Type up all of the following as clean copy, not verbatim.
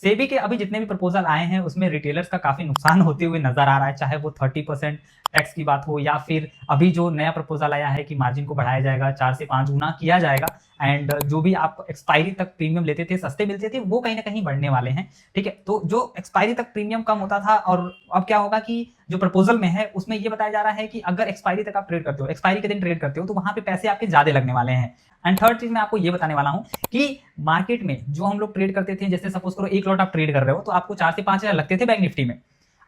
सेबी के अभी जितने भी प्रपोजल आए हैं उसमें रिटेलर्स का काफी नुकसान होते हुए नजर आ रहा है, चाहे वो 30% टैक्स की बात हो या फिर अभी जो नया प्रपोजल आया है कि मार्जिन को बढ़ाया जाएगा, 4 से 5 गुना किया जाएगा एंड जो भी आप एक्सपायरी तक प्रीमियम लेते थे, सस्ते मिलते थे, वो कहीं ना कहीं बढ़ने वाले हैं। ठीक है, तो जो एक्सपायरी तक प्रीमियम कम होता था और अब क्या होगा कि जो प्रपोजल में है उसमें ये बताया जा रहा है कि अगर एक्सपायरी तक आप ट्रेड करते हो, एक्सपायरी के दिन ट्रेड करते हो, तो वहां पे पैसे आपके ज्यादा लगने वाले हैं। एंड थर्ड चीज मैं आपको ये बताने वाला हूं कि मार्केट में जो हम लोग ट्रेड करते थे, जैसे सपोज करो 1 लॉट आप ट्रेड कर रहे हो तो आपको 4 से 5 हजार लगते थे बैंक निफ्टी में,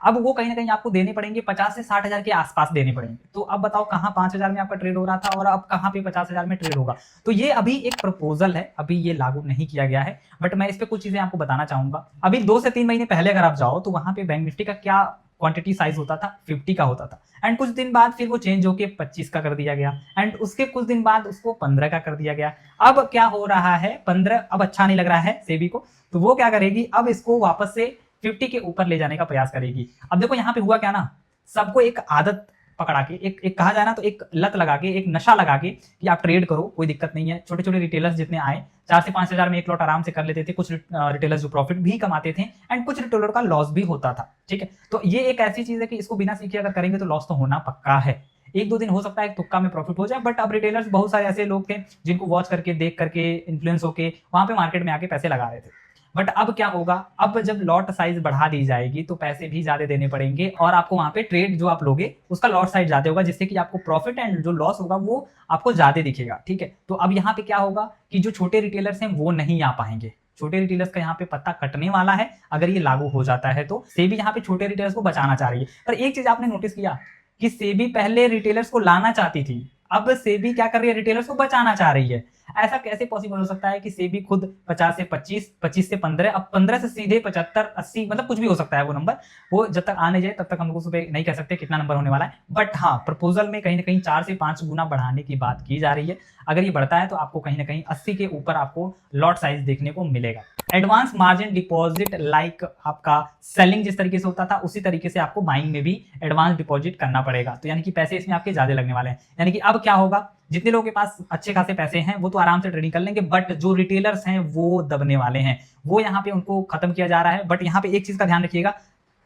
अब वो कहीं ना कहीं आपको देने पड़ेंगे 50 से 60 हजार के आसपास देने पड़ेंगे। तो अब बताओ कहां 5 हजार में आपका ट्रेड हो रहा था और अब कहां पे 50 हजार में ट्रेड होगा। तो ये अभी एक प्रपोजल है, अभी ये लागू नहीं किया गया है, बट मैं इस पे कुछ चीजें आपको बताना चाहूंगा। अभी 2 से 3 महीने पहले अगर आप जाओ तो वहां पे बैंक निफ्टी का क्या क्वांटिटी साइज होता था, 50 का होता था एंड कुछ दिन बाद फिर वो चेंज होके 25 का कर दिया गया एंड उसके कुछ दिन बाद उसको 15 का कर दिया गया। अब क्या हो रहा है, 15 अब अच्छा नहीं लग रहा है सेबी को, तो वो क्या करेगी, अब इसको वापस से 50 के ऊपर ले जाने का प्रयास करेगी। अब देखो यहाँ पे हुआ क्या ना, सबको एक आदत पकड़ा के, एक कहा जाए ना तो एक लत लगा के, एक नशा लगा के कि आप ट्रेड करो, कोई दिक्कत नहीं है। छोटे छोटे रिटेलर्स जितने आए 4 से 5 हजार में एक लॉट आराम से कर लेते थे, कुछ रिटेलर्स जो प्रॉफिट भी कमाते थे एंड कुछ रिटेलर का लॉस भी होता था। ठीक है, तो ये एक ऐसी चीज है कि इसको बिना सीखे अगर करेंगे तो लॉस तो होना पक्का है। 1-2 दिन हो सकता है तुक्का में प्रॉफिट हो जाए, बट अब रिटेलर्स बहुत सारे ऐसे लोग थे जिनको वॉच करके, देख करके, इन्फ्लुएंस होके वहां पे मार्केट में आके पैसे लगा रहे थे। बट अब क्या होगा, अब जब लॉट साइज बढ़ा दी जाएगी तो पैसे भी ज्यादा देने पड़ेंगे और आपको वहां पे ट्रेड जो आप लोगे उसका लॉट साइज ज्यादा होगा, जिससे कि आपको प्रॉफिट एंड जो लॉस होगा वो आपको ज्यादा दिखेगा। ठीक है, तो अब यहाँ पे क्या होगा कि जो छोटे रिटेलर्स हैं वो नहीं आ पाएंगे, छोटे रिटेलर्स का यहाँ पे पत्ता कटने वाला है अगर ये लागू हो जाता है तो। सेबी यहाँ पे छोटे रिटेलर्स को बचाना चाह रही है, पर एक चीज आपने नोटिस किया कि सेबी पहले रिटेलर्स को लाना चाहती थी, अब सेबी क्या कर रही है, रिटेलर्स को बचाना चाह रही है। ऐसा कैसे पॉसिबल हो सकता है कि सेबी खुद 50 से 25, 25 से 15, अब 15 से सीधे 75, 80, मतलब कुछ भी हो सकता है वो नंबर, वो जब तक आने जाए तब तक हम लोग सुबह नहीं कह सकते कितना नंबर होने वाला है। बट हाँ, प्रपोजल में कहीं ना कहीं 4 से 5 गुना बढ़ाने की बात की जा रही है। अगर ये बढ़ता है तो आपको कहीं ना कहीं 80 के ऊपर आपको लॉट साइज देखने को मिलेगा। एडवांस मार्जिन डिपॉजिट लाइक आपका सेलिंग जिस तरीके से होता था उसी तरीके से आपको बाइंग में भी एडवांस डिपॉजिट करना पड़ेगा, तो यानी कि पैसे इसमें आपके ज्यादा लगने वाले हैं। यानी कि अब क्या होगा, जितने लोगों के पास अच्छे खासे पैसे हैं वो तो आराम से ट्रेडिंग कर लेंगे, बट जो रिटेलर्स हैं वो दबने वाले हैं, वो यहाँ पे उनको खत्म किया जा रहा है। बट यहाँ पे एक चीज का ध्यान रखिएगा,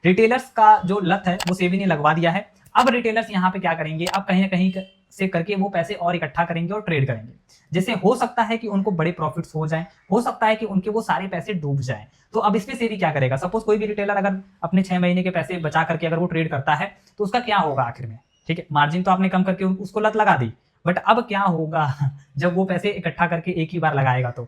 रिटेलर्स का जो लत है वो सेबी ने लगवा दिया है। अब रिटेलर्स यहाँ पे क्या करेंगे, अब कहीं ना कहीं से करके वो पैसे और इकट्ठा करेंगे और ट्रेड करेंगे, जैसे हो सकता है कि उनको बड़े प्रॉफिट्स हो जाएं, हो सकता है कि उनके वो सारे पैसे डूब जाएं। तो अब इसमें सेबी क्या करेगा, सपोज कोई भी रिटेलर अगर अपने 6 महीने के पैसे बचा करके अगर वो ट्रेड करता है तो उसका क्या होगा आखिर में। ठीक है, मार्जिन तो आपने कम करके उसको लत लगा दी, बट अब क्या होगा जब वो पैसे इकट्ठा करके एक ही बार लगाएगा तो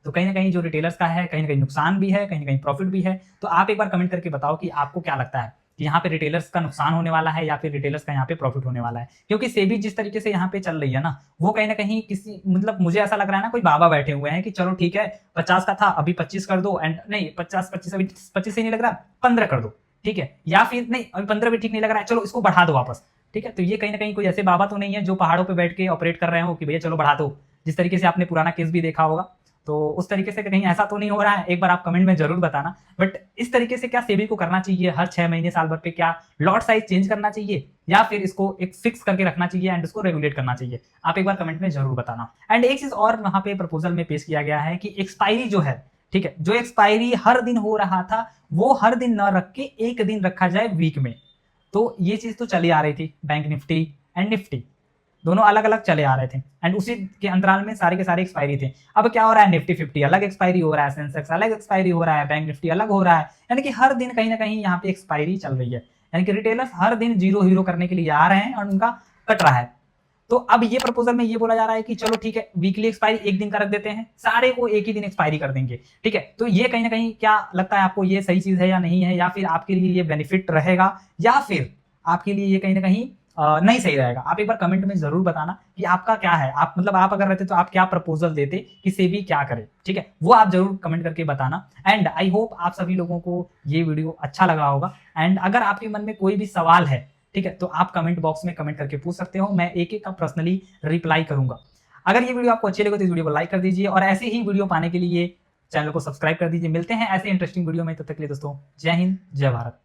कहीं ना कहीं जो रिटेलर्स का है, कहीं ना कहीं नुकसान भी है, कहीं ना कहीं प्रॉफिट भी है। तो आप एक बार कमेंट करके बताओ कि आपको क्या लगता है कि यहाँ पे रिटेलर्स का नुकसान होने वाला है या फिर रिटेलर्स का यहाँ पे प्रॉफिट होने वाला है। क्योंकि सेबी जिस तरीके से यहाँ पे चल रही है ना, वो कहीं ना कहीं किसी, मतलब मुझे ऐसा लग रहा है ना कोई बाबा बैठे हुए हैं कि चलो ठीक है 50 का था अभी 25 कर दो, एंड नहीं 50-25 अभी 25 से नहीं लग रहा, 15 कर दो। ठीक है, या फिर नहीं अभी 15 भी ठीक नहीं लग रहा है, चलो इसको बढ़ा दो वापस। ठीक है, तो ये कहीं ना कहीं कोई ऐसे बाबा तो नहीं है जो पहाड़ों पे बैठ के ऑपरेट कर रहे हो कि भैया चलो बढ़ा दो, जिस तरीके से आपने पुराना केस भी देखा होगा, तो उस तरीके से कहीं ऐसा तो नहीं हो रहा है। एक बार आप कमेंट में जरूर बताना। बट इस तरीके से क्या सेबी को करना चाहिए, हर 6 महीने साल भर पे क्या लॉट साइज चेंज करना चाहिए या फिर इसको एक फिक्स करके रखना चाहिए एंड इसको रेगुलेट करना चाहिए, आप एक बार कमेंट में जरूर बताना। एंड एक चीज और वहां पे प्रपोजल में पेश किया गया है कि एक्सपायरी जो है, ठीक है, जो एक्सपायरी हर दिन हो रहा था वो हर दिन न रख के एक दिन रखा जाए वीक में। तो ये चीज तो चली आ रही थी, बैंक निफ्टी एंड निफ्टी दोनों अलग अलग चले आ रहे थे एंड उसी के अंतराल में सारे के सारे एक्सपायरी थे। अब क्या हो रहा है, निफ्टी 50 अलग एक्सपायरी हो रहा है, सेंसेक्स अलग एक्सपायरी हो रहा है, बैंक निफ्टी अलग हो रहा है, यानी कि हर दिन कहीं ना कहीं यहाँ पे एक्सपायरी चल रही है। यानी कि रिटेलर्स हर दिन जीरो हीरो करने के लिए आ रहे हैं और उनका कट रहा है। तो अब ये प्रपोजल में ये बोला जा रहा है कि चलो ठीक है वीकली एक्सपायरी एक दिन का रख देते हैं, सारे को एक ही दिन एक्सपायरी कर देंगे। ठीक है, तो ये कहीं ना कहीं क्या लगता है आपको, ये सही चीज है या नहीं है, या फिर आपके लिए ये बेनिफिट रहेगा या फिर आपके लिए ये कहीं ना कहीं नहीं सही रहेगा। आप एक बार कमेंट में जरूर बताना कि आपका क्या है, आप मतलब आप अगर रहते तो आप क्या प्रपोजल देते कि सेबी क्या करे। ठीक है, वो आप जरूर कमेंट करके बताना। एंड आई होप आप सभी लोगों को ये वीडियो अच्छा लगा होगा। एंड अगर आपके मन में कोई भी सवाल है, ठीक है, तो आप कमेंट बॉक्स में कमेंट करके पूछ सकते हो, मैं एक एक का पर्सनली रिप्लाई करूंगा। अगर ये वीडियो आपको अच्छी लगे तो इस वीडियो को लाइक कर दीजिए और ऐसे ही वीडियो पाने के लिए चैनल को सब्सक्राइब कर दीजिए। मिलते हैं ऐसे इंटरेस्टिंग वीडियो में, तब तक के लिए दोस्तों जय हिंद जय भारत।